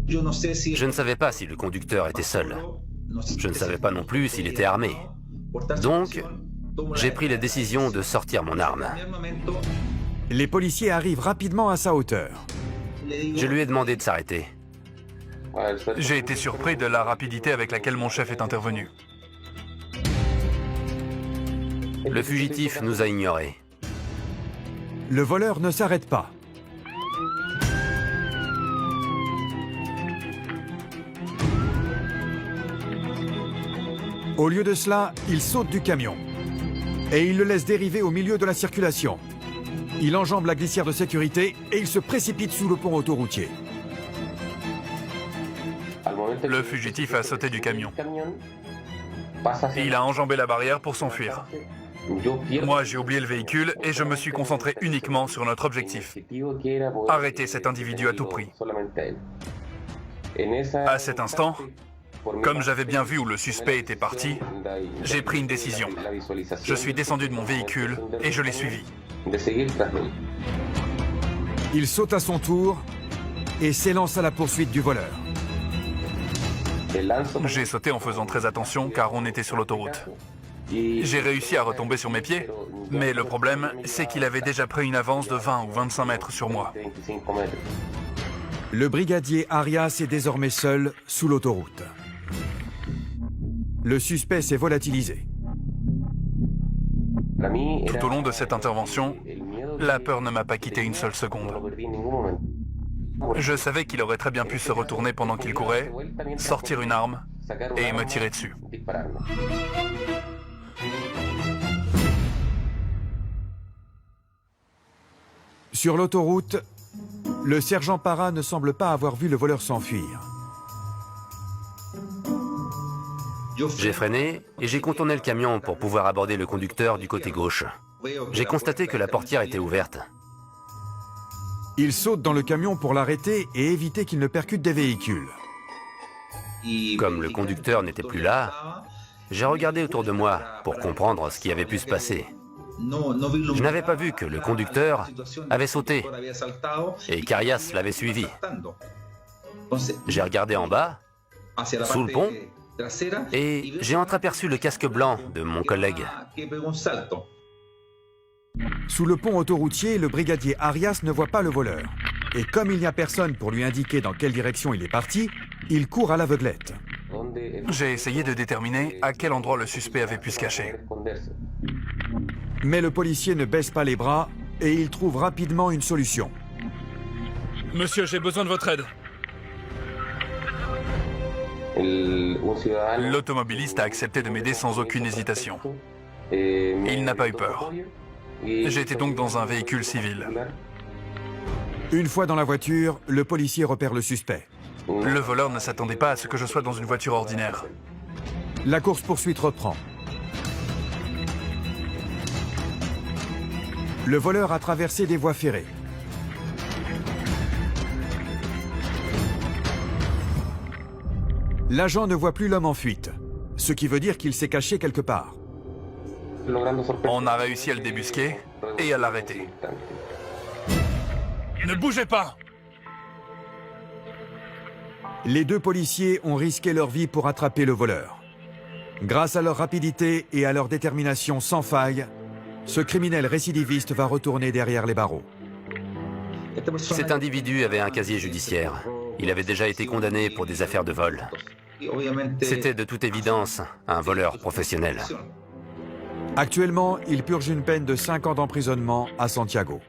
Je ne savais pas si le conducteur était seul. Je ne savais pas non plus s'il était armé. Donc, j'ai pris la décision de sortir mon arme. Les policiers arrivent rapidement à sa hauteur. Je lui ai demandé de s'arrêter. J'ai été surpris de la rapidité avec laquelle mon chef est intervenu. Le fugitif nous a ignorés. Le voleur ne s'arrête pas. Au lieu de cela, il saute du camion et il le laisse dériver au milieu de la circulation. Il enjambe la glissière de sécurité et il se précipite sous le pont autoroutier. Le fugitif a sauté du camion. Il a enjambé la barrière pour s'enfuir. Moi, j'ai oublié le véhicule et je me suis concentré uniquement sur notre objectif. Arrêter cet individu à tout prix. À cet instant, comme j'avais bien vu où le suspect était parti, j'ai pris une décision. Je suis descendu de mon véhicule et je l'ai suivi. Il saute à son tour et s'élance à la poursuite du voleur. J'ai sauté en faisant très attention car on était sur l'autoroute. J'ai réussi à retomber sur mes pieds, mais le problème, c'est qu'il avait déjà pris une avance de 20 ou 25 mètres sur moi. Le brigadier Arias est désormais seul sous l'autoroute. Le suspect s'est volatilisé. Tout au long de cette intervention, la peur ne m'a pas quitté une seule seconde. Je savais qu'il aurait très bien pu se retourner pendant qu'il courait, sortir une arme et me tirer dessus. Sur l'autoroute, le sergent Parra ne semble pas avoir vu le voleur s'enfuir. J'ai freiné et j'ai contourné le camion pour pouvoir aborder le conducteur du côté gauche. J'ai constaté que la portière était ouverte. Il saute dans le camion pour l'arrêter et éviter qu'il ne percute des véhicules. Comme le conducteur n'était plus là, j'ai regardé autour de moi pour comprendre ce qui avait pu se passer. Je n'avais pas vu que le conducteur avait sauté et qu'Arias l'avait suivi. J'ai regardé en bas, sous le pont, et j'ai entreaperçu le casque blanc de mon collègue. Sous le pont autoroutier, le brigadier Arias ne voit pas le voleur. Et comme il n'y a personne pour lui indiquer dans quelle direction il est parti, il court à l'aveuglette. J'ai essayé de déterminer à quel endroit le suspect avait pu se cacher. Mais le policier ne baisse pas les bras et il trouve rapidement une solution. Monsieur, j'ai besoin de votre aide. L'automobiliste a accepté de m'aider sans aucune hésitation. Il n'a pas eu peur. J'étais donc dans un véhicule civil. Une fois dans la voiture, le policier repère le suspect. Le voleur ne s'attendait pas à ce que je sois dans une voiture ordinaire. La course-poursuite reprend. Le voleur a traversé des voies ferrées. L'agent ne voit plus l'homme en fuite, ce qui veut dire qu'il s'est caché quelque part. On a réussi à le débusquer et à l'arrêter. Ne bougez pas! Les deux policiers ont risqué leur vie pour attraper le voleur. Grâce à leur rapidité et à leur détermination sans faille, ce criminel récidiviste va retourner derrière les barreaux. Cet individu avait un casier judiciaire. Il avait déjà été condamné pour des affaires de vol. C'était de toute évidence un voleur professionnel. Actuellement, il purge une peine de 5 ans d'emprisonnement à Santiago.